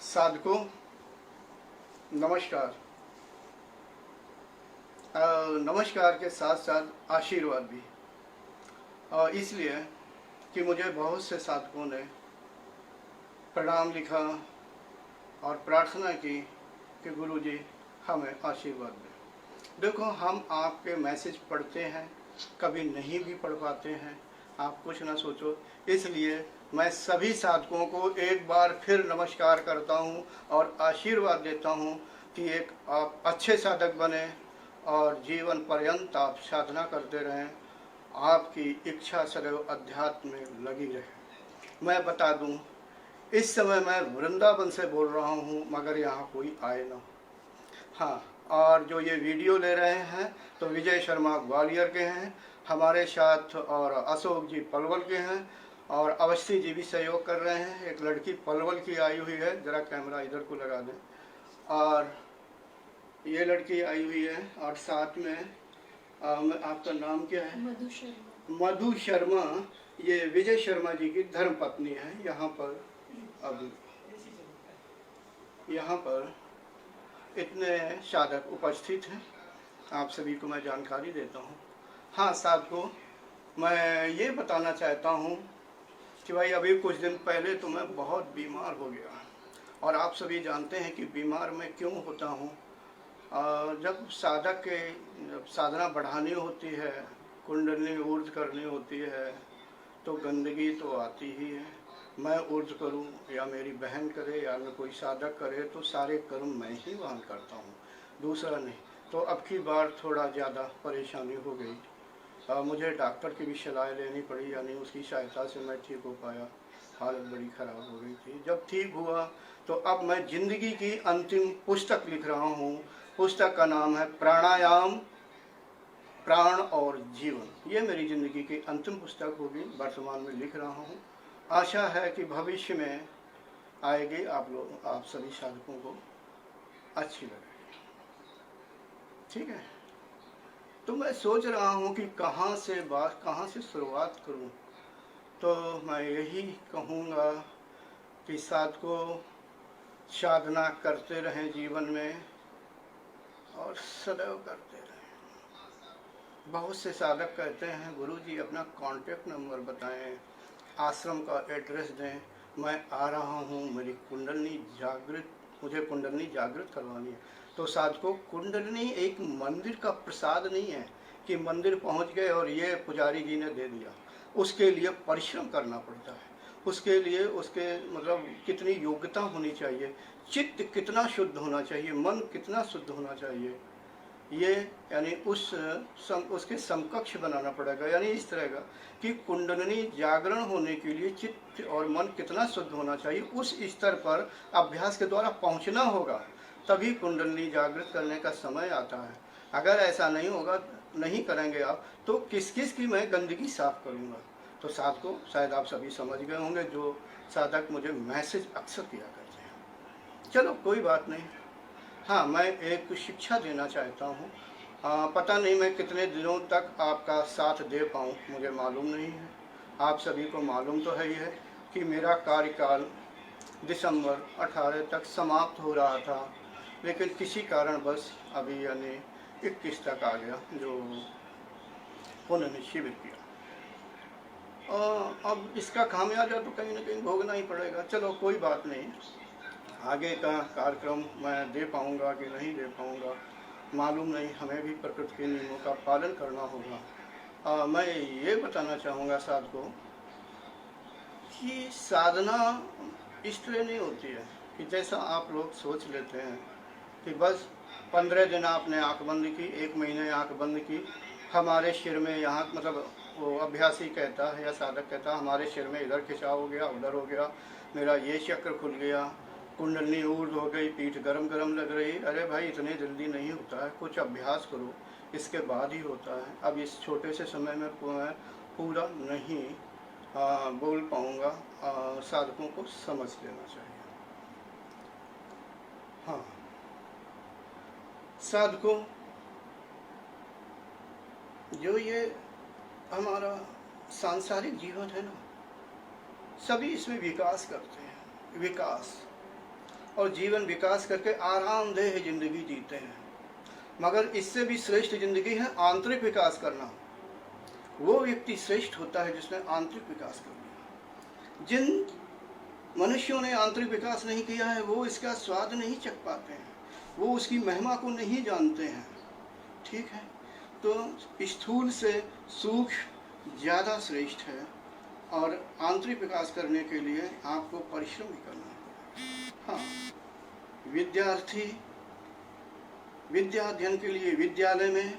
साधकों नमस्कार। नमस्कार के साथ साथ आशीर्वाद भी, इसलिए कि मुझे बहुत से साधकों ने प्रणाम लिखा और प्रार्थना की कि गुरुजी हमें आशीर्वाद दें। देखो, हम आपके मैसेज पढ़ते हैं, कभी नहीं भी पढ़ पाते हैं, आप कुछ ना सोचो। इसलिए मैं सभी साधकों को एक बार फिर नमस्कार करता हूं और आशीर्वाद देता हूं कि एक आप अच्छे साधक बने और जीवन पर्यंत आप साधना करते रहें, आपकी इच्छा सदैव अध्यात्म में लगी रहे। मैं बता दूं, इस समय मैं वृंदावन से बोल रहा हूं, मगर यहाँ कोई आए ना। हाँ, और जो ये वीडियो ले रहे हैं तो विजय शर्मा ग्वालियर के हैं हमारे साथ, और अशोक जी पलवल के हैं, और अवस्थी जी भी सहयोग कर रहे हैं। एक लड़की पलवल की आई हुई है, जरा कैमरा इधर को लगा दें, और ये लड़की आई हुई है, और साथ में आपका नाम क्या है? मधु शर्मा। मधु शर्मा, ये विजय शर्मा जी की धर्म पत्नी है। यहाँ पर अब यहाँ पर इतने साधक उपस्थित हैं, आप सभी को मैं जानकारी देता हूँ। हाँ साधकों, मैं ये बताना चाहता हूँ कि भाई अभी कुछ दिन पहले तो मैं बहुत बीमार हो गया, और आप सभी जानते हैं कि बीमार मैं क्यों होता हूँ। जब साधक के जब साधना बढ़ानी होती है, कुंडली ऊर्ज करनी होती है, तो गंदगी तो आती ही है। मैं ऊर्ज करूं या मेरी बहन करे या मैं कोई साधक करे, तो सारे कर्म मैं ही वहन करता हूं, दूसरा नहीं। तो अब की बार थोड़ा ज़्यादा परेशानी हो गई, मुझे डॉक्टर की भी सलाह लेनी पड़ी, यानी उसकी सहायता से मैं ठीक हो पाया। हालत बड़ी ख़राब हो गई थी। जब ठीक हुआ तो अब मैं ज़िंदगी की अंतिम पुस्तक लिख रहा हूँ। पुस्तक का नाम है प्राणायाम, प्राण और जीवन। ये मेरी ज़िंदगी की अंतिम पुस्तक होगी, वर्तमान में लिख रहा हूँ। आशा है कि भविष्य में आएगी, आप सभी साधकों को अच्छी लगेगी। ठीक है, तो मैं सोच रहा हूँ कि कहाँ से शुरुआत करूँ। तो मैं यही कहूँगा कि साधकों साधना करते रहें जीवन में, और सदैव करते रहें। बहुत से साधक कहते हैं गुरुजी अपना कांटेक्ट नंबर बताएं, आश्रम का एड्रेस दें, मैं आ रहा हूँ, मुझे कुंडली जागृत करवानी है। तो साधकों, कुंडली एक मंदिर का प्रसाद नहीं है कि मंदिर पहुँच गए और ये पुजारी जी ने दे दिया। उसके लिए परिश्रम करना पड़ता है, उसके लिए उसके मतलब कितनी योग्यता होनी चाहिए, चित्त कितना शुद्ध होना चाहिए, मन कितना शुद्ध होना चाहिए, ये यानी उसके समकक्ष बनाना पड़ेगा। यानी इस तरह का कि कुंडलिनी जागरण होने के लिए चित्त और मन कितना शुद्ध होना चाहिए, उस स्तर पर अभ्यास के द्वारा पहुंचना होगा, तभी कुंडलिनी जागृत करने का समय आता है। अगर ऐसा नहीं होगा, नहीं करेंगे आप, तो किस किस की मैं गंदगी साफ करूँगा। तो साधकों, शायद आप सभी समझ गए होंगे, जो साधक मुझे मैसेज अक्सर किया करते हैं। चलो कोई बात नहीं। हाँ, मैं एक शिक्षा देना चाहता हूँ। पता नहीं मैं कितने दिनों तक आपका साथ दे पाऊँ, मुझे मालूम नहीं है। आप सभी को मालूम तो है ही है कि मेरा कार्यकाल दिसंबर 18 तक समाप्त हो रहा था, लेकिन किसी कारणवश अभी यानी 21 तक आ गया, जो उन्होंने शिविर किया। अब इसका खामियाजा तो कहीं ना कहीं भोगना ही पड़ेगा। चलो कोई बात नहीं, आगे का कार्यक्रम मैं दे पाऊँगा कि नहीं दे पाऊँगा मालूम नहीं, हमें भी प्रकृति के नियमों का पालन करना होगा। मैं ये बताना चाहूँगा साधकों कि साधना इस तरह नहीं होती है कि जैसा आप लोग सोच लेते हैं कि बस 15 दिन आपने आँख बंद की, 1 महीने आँख बंद की, हमारे सिर में यहाँ मतलब वो अभ्यासी कहता है या साधक कहता है हमारे सिर में इधर खिंचाव हो गया, उधर हो गया, मेरा ये चक्र खुल गया, कुंडली ऊर्ज हो गई, पीठ गरम गरम लग रही। अरे भाई, इतनी जल्दी नहीं होता है, कुछ अभ्यास करो, इसके बाद ही होता है। अब इस छोटे से समय में पूरा नहीं बोल पाऊँगा, साधकों को समझ लेना चाहिए। हाँ साधकों, जो ये हमारा सांसारिक जीवन है ना, सभी इसमें विकास करते हैं, विकास और जीवन विकास करके आरामदेह जिंदगी जीते हैं। मगर इससे भी श्रेष्ठ जिंदगी है आंतरिक विकास करना। वो व्यक्ति श्रेष्ठ होता है जिसने आंतरिक विकास कर लिया। जिन मनुष्यों ने आंतरिक विकास नहीं किया है वो इसका स्वाद नहीं चख पाते हैं, वो उसकी महिमा को नहीं जानते हैं। ठीक है, तो स्थूल से सूक्ष्म ज़्यादा श्रेष्ठ है और आंतरिक विकास करने के लिए आपको परिश्रम भी करना है। हाँ, विद्यार्थी विद्या अध्ययन के लिए विद्यालय में,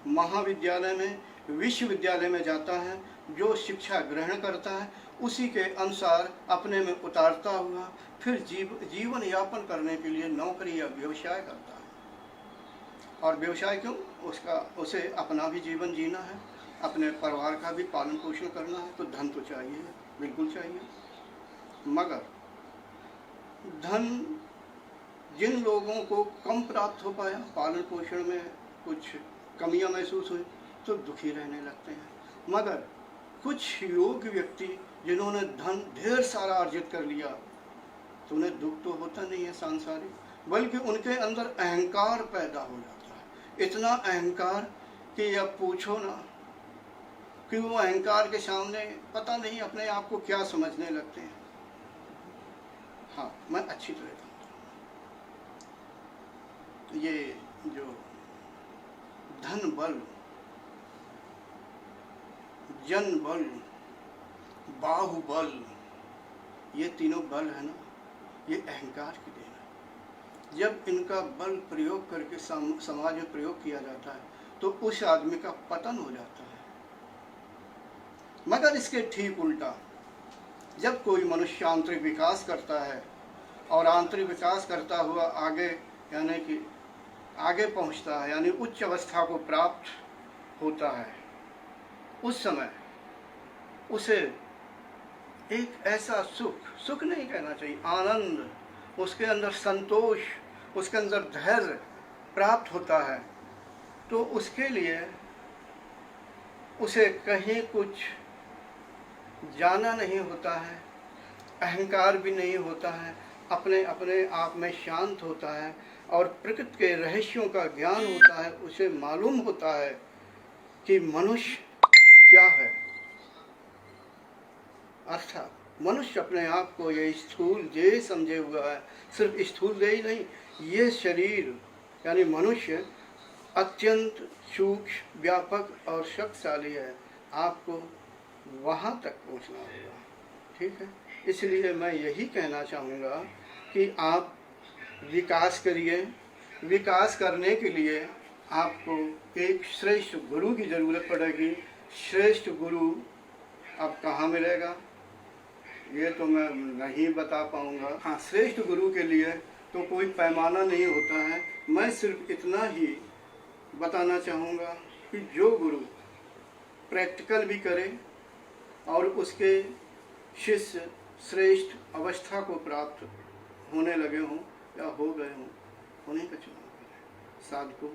महाविद्यालय में, विश्वविद्यालय में जाता है, जो शिक्षा ग्रहण करता है उसी के अनुसार अपने में उतारता हुआ फिर जीवन यापन करने के लिए नौकरी या व्यवसाय करता है। और व्यवसाय क्यों? उसे अपना भी जीवन जीना है, अपने परिवार का भी पालन पोषण करना है, तो धन तो चाहिए, बिल्कुल चाहिए। मगर धन जिन लोगों को कम प्राप्त हो पाया, पालन पोषण में कुछ कमियां महसूस हुई, तो दुखी रहने लगते हैं। मगर कुछ योग्य व्यक्ति जिन्होंने धन ढेर सारा अर्जित कर लिया, तो उन्हें दुख तो होता नहीं है सांसारिक, बल्कि उनके अंदर अहंकार पैदा हो जाता है। इतना अहंकार कि अब पूछो ना, कि वो अहंकार के सामने पता नहीं अपने आप को क्या समझने लगते हैं। हाँ, मैं अच्छी तरह जानता हूँ। ये जो धन बल, जन बल, बाहुबल, ये तीनों बल है ना, ये अहंकार की देन है। जब इनका बल प्रयोग करके समाज में प्रयोग किया जाता है तो उस आदमी का पतन हो जाता है। मगर इसके ठीक उल्टा, जब कोई मनुष्य आंतरिक विकास करता है और आंतरिक विकास करता हुआ आगे यानी कि आगे पहुंचता है, यानी उच्च अवस्था को प्राप्त होता है, उस समय उसे एक ऐसा सुख नहीं कहना चाहिए, आनंद, उसके अंदर संतोष, उसके अंदर धैर्य प्राप्त होता है। तो उसके लिए उसे कहीं कुछ जाना नहीं होता है, अहंकार भी नहीं होता है, अपने अपने आप में शांत होता है और प्रकृति के रहस्यों का ज्ञान होता है। उसे मालूम होता है कि मनुष्य क्या है। अर्थात मनुष्य अपने आप को ये स्थूल देह समझे हुआ है। सिर्फ स्थूल देह ही नहीं, ये शरीर यानी मनुष्य अत्यंत सूक्ष्म, व्यापक और शक्तिशाली है। आपको वहाँ तक पहुँचना होगा। ठीक है, इसलिए मैं यही कहना चाहूँगा कि आप विकास करिए। विकास करने के लिए आपको एक श्रेष्ठ गुरु की ज़रूरत पड़ेगी। श्रेष्ठ गुरु अब कहाँ मिलेगा ये तो मैं नहीं बता पाऊँगा। हाँ, श्रेष्ठ गुरु के लिए तो कोई पैमाना नहीं होता है। मैं सिर्फ इतना ही बताना चाहूँगा कि जो गुरु प्रैक्टिकल भी करे और उसके शिष्य श्रेष्ठ अवस्था को प्राप्त होने लगे हों या हो गए हों, उन्हीं का चुनाव करें। साधकों,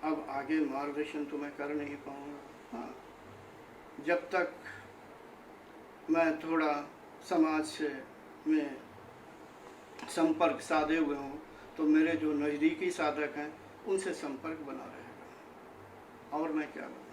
अब आगे मार्गदर्शन तो मैं कर नहीं पाऊँगा। हाँ, जब तक मैं थोड़ा समाज से में संपर्क साधे हुए हूँ तो मेरे जो नज़दीकी साधक हैं उनसे संपर्क बना रहेगा। और मैं क्या बताऊँ।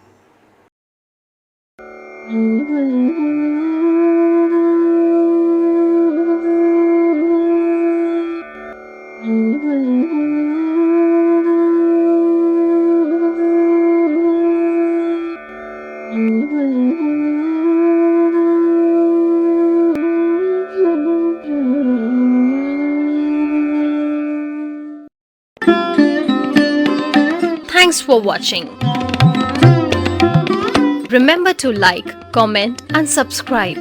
Thanks for watching. Remember to like, comment and subscribe.